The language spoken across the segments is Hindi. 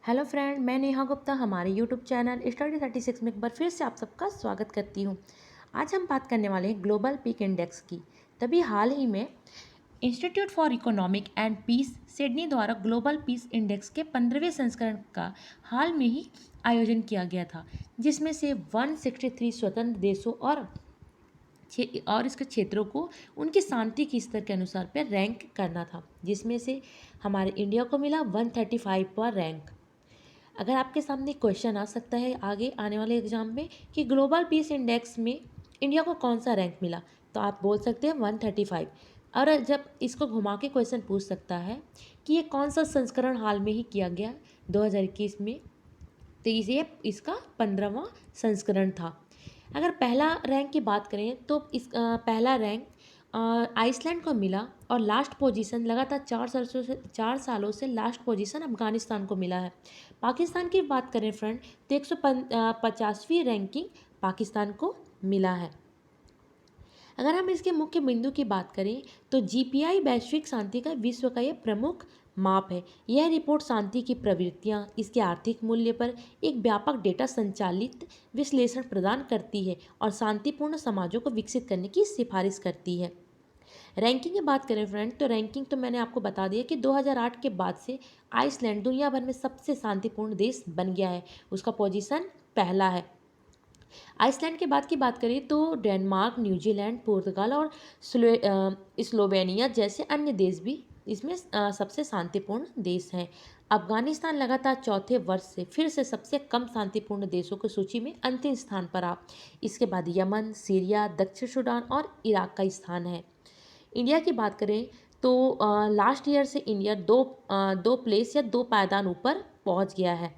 हेलो फ्रेंड, मैं नेहा गुप्ता हमारे यूट्यूब चैनल स्टडी 36 में एक बार फिर से आप सबका स्वागत करती हूँ। आज हम बात करने वाले हैं ग्लोबल पीक इंडेक्स की। तभी हाल ही में institute for economic and peace Sydney द्वारा ग्लोबल पीस इंडेक्स के 15वें संस्करण का हाल में ही आयोजन किया गया था, जिसमें से 163 स्वतंत्र देशों और इसके क्षेत्रों को उनकी शांति के स्तर के अनुसार पर रैंक करना था, जिसमें से हमारे इंडिया को मिला 135 पर रैंक। अगर आपके सामने क्वेश्चन आ सकता है आगे आने वाले एग्जाम में कि ग्लोबल पीस इंडेक्स में इंडिया को कौन सा रैंक मिला, तो आप बोल सकते हैं 135। और जब इसको घुमा के क्वेश्चन पूछ सकता है कि ये कौन सा संस्करण हाल में ही किया गया 2021 में, तो ये इसका 15वां संस्करण था। अगर पहला रैंक की बात करें तो पहला रैंक आइसलैंड को मिला और लास्ट पोजीशन लगातार 4 सालों से लास्ट पोजीशन अफगानिस्तान को मिला है। पाकिस्तान की बात करें फ्रेंड, तो 150वीं रैंकिंग पाकिस्तान को मिला है। अगर हम इसके मुख्य बिंदु की बात करें तो जीपीआई वैश्विक शांति का विश्व का यह प्रमुख माप है। यह रिपोर्ट शांति की प्रवृत्तियां, इसके आर्थिक मूल्य पर एक व्यापक डेटा संचालित विश्लेषण प्रदान करती है और शांतिपूर्ण समाजों को विकसित करने की सिफारिश करती है। रैंकिंग की बात करें फ्रेंड, तो रैंकिंग तो मैंने आपको बता दिया कि 2008 के बाद से आइसलैंड दुनिया भर में सबसे शांतिपूर्ण देश बन गया है। उसका पोजीशन पहला है। आइसलैंड के बाद की बात करें तो डेनमार्क, न्यूजीलैंड, पुर्तगाल और स्लोवेनिया जैसे अन्य देश भी इसमें सबसे शांतिपूर्ण देश हैं। अफगानिस्तान लगातार चौथे वर्ष से फिर से सबसे कम शांतिपूर्ण देशों की सूची में अंतिम स्थान पर आ। इसके बाद यमन, सीरिया, दक्षिण सूडान और इराक का स्थान है। इंडिया की बात करें तो लास्ट ईयर से इंडिया दो प्लेस या 2 पायदान ऊपर पहुंच गया है।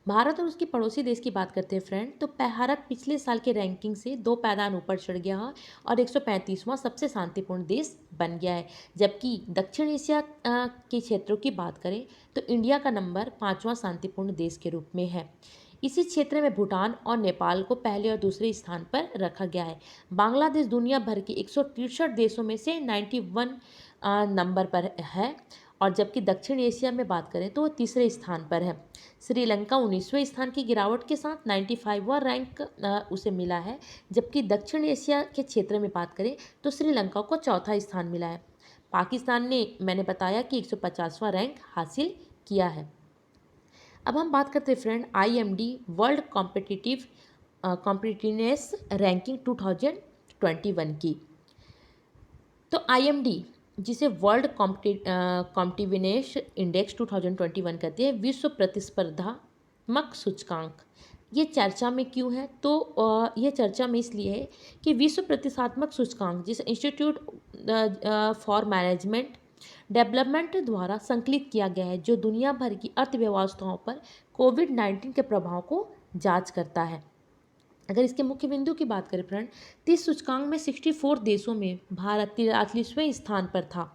भारत और उसके पड़ोसी देश की बात करते हैं फ्रेंड, तो भारत पिछले साल के रैंकिंग से 2 पायदान ऊपर चढ़ गया है और 135वां सबसे शांतिपूर्ण देश बन गया है। जबकि दक्षिण एशिया के क्षेत्रों की बात करें तो इंडिया का नंबर 5वां शांतिपूर्ण देश के रूप में है। इसी क्षेत्र में भूटान और नेपाल को पहले और दूसरे स्थान पर रखा गया है। बांग्लादेश दुनिया भर के 163 देशों में से 91 नंबर पर है और जबकि दक्षिण एशिया में बात करें तो वो तीसरे स्थान पर है। श्रीलंका 19वें स्थान की गिरावट के साथ 95वां रैंक उसे मिला है। जबकि दक्षिण एशिया के क्षेत्र में बात करें तो श्रीलंका को चौथा स्थान मिला है। पाकिस्तान ने मैंने बताया कि 150वां रैंक हासिल किया है। अब हम बात करते हैं friend IMD world competitiveness ranking 2021 की। तो IMD जिसे वर्ल्ड कॉम्पिटिटिवनेस इंडेक्स 2021 कहते हैं, विश्व प्रतिस्पर्धात्मक सूचकांक। ये चर्चा में क्यों है, तो ये चर्चा में इसलिए है कि विश्व प्रतिस्पर्धात्मक सूचकांक जिसे इंस्टीट्यूट फॉर मैनेजमेंट डेवलपमेंट द्वारा संकलित किया गया है, जो दुनिया भर की अर्थव्यवस्थाओं पर कोविड-19 के प्रभाव को जांच करता है। अगर इसके मुख्य बिंदु की बात करें फ्रेंड, तो इस सूचकांक में 64 देशों में भारत 43वें स्थान पर था।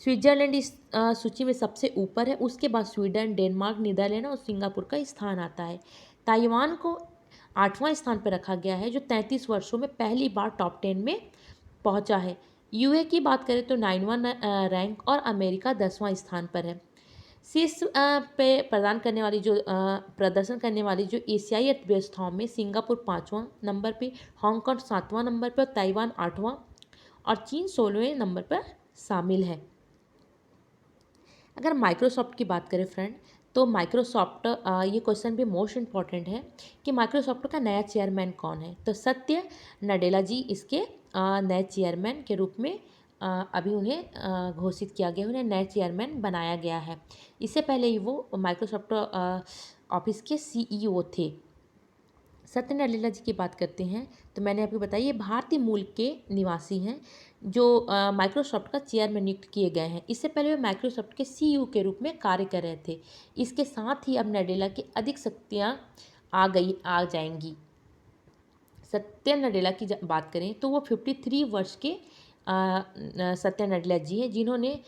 स्विट्जरलैंड इस सूची में सबसे ऊपर है। उसके बाद स्वीडन, डेनमार्क, नीदरलैंड और सिंगापुर का स्थान आता है। ताइवान को 8वां स्थान पर रखा गया है, जो 33 वर्षों में पहली बार टॉप 10 में पहुंचा है। यूए की बात करें तो 9वां रैंक और अमेरिका 10वां स्थान पर है। शीर्ष पे प्रदर्शन करने वाली जो एशियाई अर्थव्यवस्थाओं में सिंगापुर 5वां नंबर पे, हांगकांग 7वां नंबर पर, ताइवान 8वां और चीन 16वें नंबर पर शामिल है। अगर माइक्रोसॉफ्ट की बात करें फ्रेंड, तो माइक्रोसॉफ्ट ये क्वेश्चन भी मोस्ट इम्पॉर्टेंट है कि माइक्रोसॉफ्ट का नया चेयरमैन कौन है, तो सत्य नडेला जी इसके नए चेयरमैन के रूप में अभी उन्हें घोषित किया गया, उन्हें नए चेयरमैन बनाया गया है। इससे पहले ही वो माइक्रोसॉफ्ट ऑफिस के CEO थे। सत्य नडेला जी की बात करते हैं तो मैंने आपको बताया ये भारतीय मूल के निवासी हैं जो माइक्रोसॉफ्ट का चेयरमैन नियुक्त किए गए हैं। इससे पहले वे माइक्रोसॉफ्ट के CEO के रूप में कार्य कर रहे थे। इसके साथ ही अब नडेला की अधिक शक्तियाँ आ जाएंगी। सत्य नडेला की बात करें तो वो 53 वर्ष के सत्य नडेला जी हैं, जिन्होंने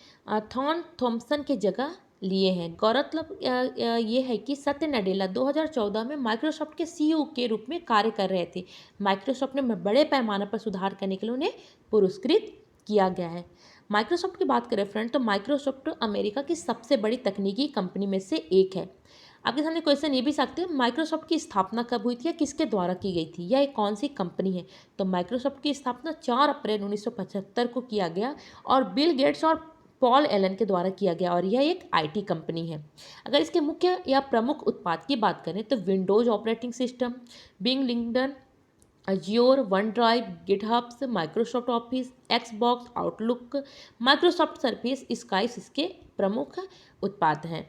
थॉन थॉम्पसन के जगह लिए हैं। गौरतलब ये है कि सत्य नडेला 2014 में माइक्रोसॉफ्ट के CEO के रूप में कार्य कर रहे थे। माइक्रोसॉफ्ट ने बड़े पैमाने पर सुधार करने के लिए उन्हें पुरस्कृत किया गया है। माइक्रोसॉफ्ट की बात करें फ्रेंड, तो माइक्रोसॉफ्ट अमेरिका की सबसे बड़ी तकनीकी कंपनी में से एक है। आपके सामने क्वेश्चन ये भी सकते हैं, माइक्रोसॉफ्ट की स्थापना कब हुई थी या किसके द्वारा की गई थी, या एक कौन सी कंपनी है। तो माइक्रोसॉफ्ट की स्थापना 4 अप्रैल 1975 को किया गया और बिल गेट्स और पॉल एलन के द्वारा किया गया, और यह एक आईटी कंपनी है। अगर इसके मुख्य या प्रमुख उत्पाद की बात करें तो Windows operating system, Bing LinkedIn, Azure, OneDrive, GitHubs, Microsoft Office, Xbox, Outlook, Microsoft Surface, Skype इसके प्रमुख उत्पाद हैं।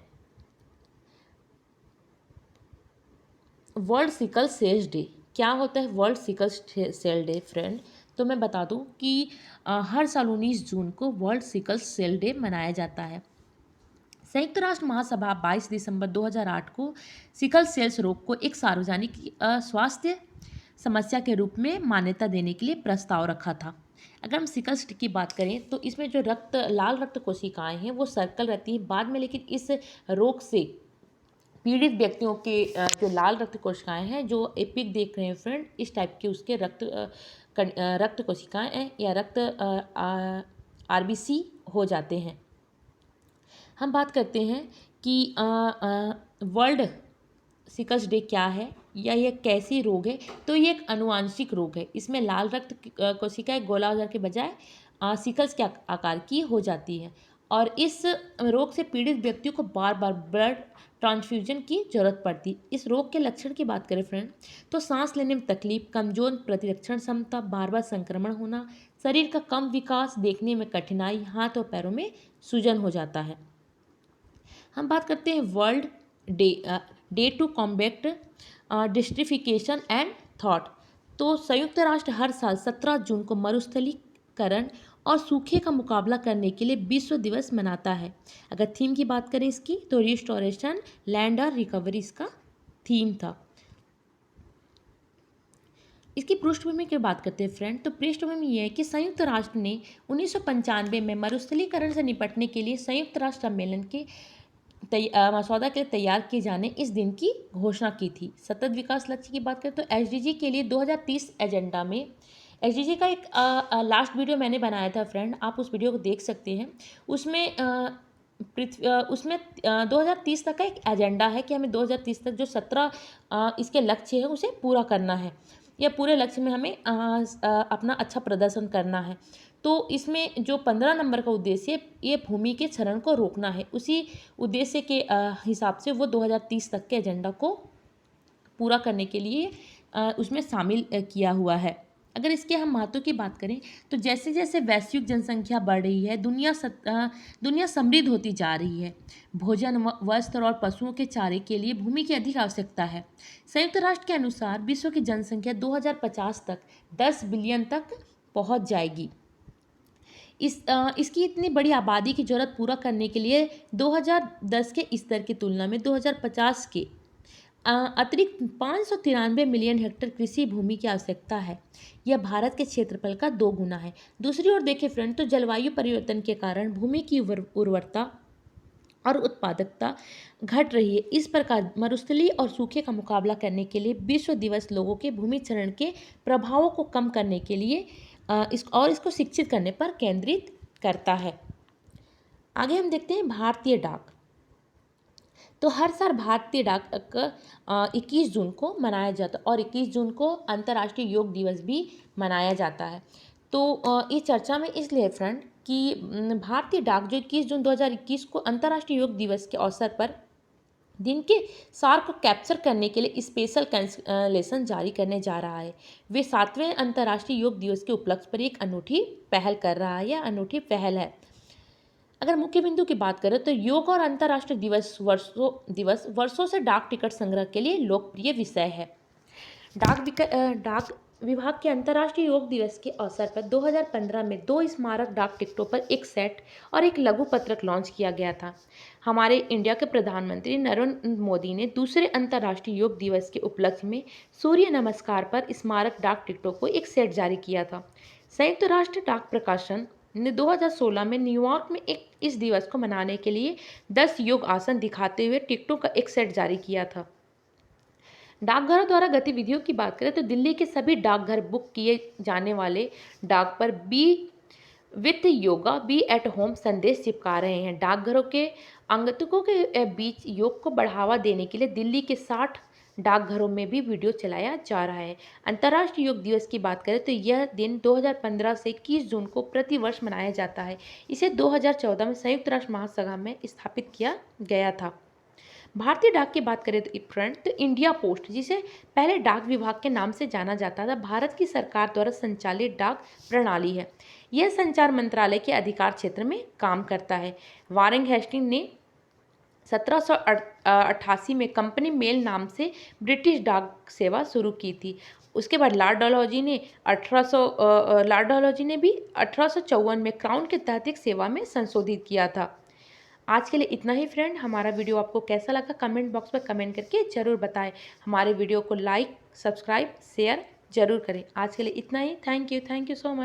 वर्ल्ड सिकल सेल डे, क्या होता है world sickle cell day friend? तो मैं बता दूं कि हर साल 19 जून को वर्ल्ड सिकल सेल डे मनाया जाता है। संयुक्त राष्ट्र महासभा 22 दिसंबर 2008 को सिकल सेल्स रोग को एक सार्वजनिक स्वास्थ्य समस्या के रूप में मान्यता देने के लिए प्रस्ताव रखा था। अगर हम सिकल सेल की बात करें तो इसमें जो लाल रक्त कोशिकाएं हैं वो सर्कल रहती हैं बाद में, लेकिन इस रोग से पीड़ित व्यक्तियों के जो लाल रक्त कोशिकाएं हैं, जो एपिक देख रहे हैं फ्रेंड, इस टाइप के उसके रक्त कोशिकाएं हैं या रक्त आरबीसी हो जाते हैं। हम बात करते हैं कि वर्ल्ड सिकल्स डे क्या है या ये कैसी रोग है। तो ये एक अनुवांशिक रोग है। इसमें लाल रक्त कोशिकाएं गोलाकार के बजाय सिकल्स के आकार की हो जाती है, और इस रोग से पीड़ित व्यक्तियों को बार बार ब्लड ट्रांसफ्यूजन की जरूरत पड़ती। इस रोग के लक्षण की बात करें फ्रेंड, तो सांस लेने में तकलीफ, कमजोर प्रतिरक्षण क्षमता, बार बार संक्रमण होना, शरीर का कम विकास, देखने में कठिनाई, हाथ और पैरों में सूजन हो जाता है। हम बात करते हैं world day to combat desertification and थॉट। तो संयुक्त राष्ट्र हर साल 17 जून को मरुस्थलीकरण और सूखे का मुकाबला करने के लिए विश्व दिवस मनाता है। अगर थीम की बात करें इसकी, तो रिस्टोरेशन, लैंड और रिकवरी इसका थीम था। इसकी पृष्ठभूमि की बात करते हैं फ्रेंड, तो पृष्ठभूमि यह है कि संयुक्त राष्ट्र ने 1995 में मरुस्थलीकरण से निपटने के लिए संयुक्त राष्ट्र सम्मेलन के मसौदा के लिए तैयार किए जाने इस दिन की घोषणा की थी। सतत विकास लक्ष्य की बात करें तो एसडीजी के लिए 2030 एजेंडा में, एसडीजी का एक लास्ट वीडियो मैंने बनाया था फ्रेंड, आप उस वीडियो को देख सकते हैं। उसमें उसमें 2030 तक का एक एजेंडा है कि हमें 2030 तक जो 17 इसके लक्ष्य है उसे पूरा करना है, या पूरे लक्ष्य में हमें अपना अच्छा प्रदर्शन करना है। तो इसमें जो 15 नंबर का उद्देश्य ये भूमि के क्षरण को रोकना है, उसी उद्देश्य के हिसाब से वो 2030 तक के एजेंडा को पूरा करने के लिए उसमें शामिल किया हुआ है। अगर इसके हम महत्व की बात करें तो जैसे जैसे वैश्विक जनसंख्या बढ़ रही है, दुनिया समृद्ध होती जा रही है। भोजन, वस्त्र और पशुओं के चारे के लिए भूमि की अधिक आवश्यकता है। संयुक्त राष्ट्र के अनुसार विश्व की जनसंख्या 2050 तक 10 बिलियन तक पहुंच जाएगी। इसकी इतनी बड़ी आबादी की ज़रूरत पूरा करने के लिए 2010 के स्तर की तुलना में 2050 के अतिरिक्त 593 मिलियन हेक्टेयर कृषि भूमि की आवश्यकता है। यह भारत के क्षेत्रफल का 2 गुना है। दूसरी ओर देखें फ्रेंड, तो जलवायु परिवर्तन के कारण भूमि की उर्वरता और उत्पादकता घट रही है। इस प्रकार मरुस्थली और सूखे का मुकाबला करने के लिए विश्व दिवस लोगों के भूमि क्षरण के प्रभावों को कम करने के लिए इसको शिक्षित करने पर केंद्रित करता है। आगे हम देखते हैं भारतीय डाक। तो हर साल भारतीय डाक 21 जून को मनाया जाता है, और 21 जून को अंतर्राष्ट्रीय योग दिवस भी मनाया जाता है। तो इस चर्चा में इसलिए फ्रेंड कि भारतीय डाक जो 21 जून 2021 को अंतर्राष्ट्रीय योग दिवस के अवसर पर दिन के सार को कैप्चर करने के लिए स्पेशल कैंसलेशन जारी करने जा रहा है। वे 7वें अंतर्राष्ट्रीय योग दिवस के उपलक्ष्य पर एक अनूठी पहल कर रहा है, या अनूठी पहल है। अगर मुख्य बिंदु की बात करें तो योग और अंतर्राष्ट्रीय दिवस वर्षों से डाक टिकट संग्रह के लिए लोकप्रिय विषय है। डाक विभाग के अंतर्राष्ट्रीय योग दिवस के अवसर पर 2015 में 2 स्मारक डाक टिकटों पर एक सेट और एक लघु पत्रक लॉन्च किया गया था। हमारे इंडिया के प्रधानमंत्री नरेंद्र मोदी ने दूसरे अंतर्राष्ट्रीय योग दिवस के उपलक्ष्य में सूर्य नमस्कार पर स्मारक डाक टिकटों को एक सेट जारी किया था। संयुक्त राष्ट्र डाक प्रकाशन ने 2016 में न्यूयॉर्क में इस दिवस को मनाने के लिए 10 योग आसन दिखाते हुए टिकटों का एक सेट जारी किया था। डाकघरों द्वारा गतिविधियों की बात करें तो दिल्ली के सभी डाकघर बुक किए जाने वाले डाक पर with yoga be at home संदेश चिपका रहे हैं। डाकघरों के आगंतुकों के बीच योग को बढ़ावा देने के लिए दिल्ली के 60 डाकघरों में भी वीडियो चलाया जा रहा है। अंतर्राष्ट्रीय योग दिवस की बात करें तो यह दिन 2015 से 21 जून को प्रतिवर्ष मनाया जाता है। इसे 2014 में संयुक्त राष्ट्र महासभा में स्थापित किया गया था। भारतीय डाक की बात करें तो फ्रेंड तो इंडिया पोस्ट, जिसे पहले डाक विभाग के नाम से जाना जाता था, भारत की सरकार द्वारा संचालित डाक प्रणाली है। यह संचार मंत्रालय के अधिकार क्षेत्र में काम करता है। वारेन हेस्टिंग ने 1788 में कंपनी मेल नाम से ब्रिटिश डाक सेवा शुरू की थी। उसके बाद लॉर्ड डलहौजी ने भी 1854 में क्राउन के तहत एक सेवा में संशोधित किया था। आज के लिए इतना ही फ्रेंड। हमारा वीडियो आपको कैसा लगा कमेंट बॉक्स में कमेंट करके ज़रूर बताएं। हमारे वीडियो को लाइक, सब्सक्राइब, शेयर ज़रूर करें। आज के लिए इतना ही। Thank you so much.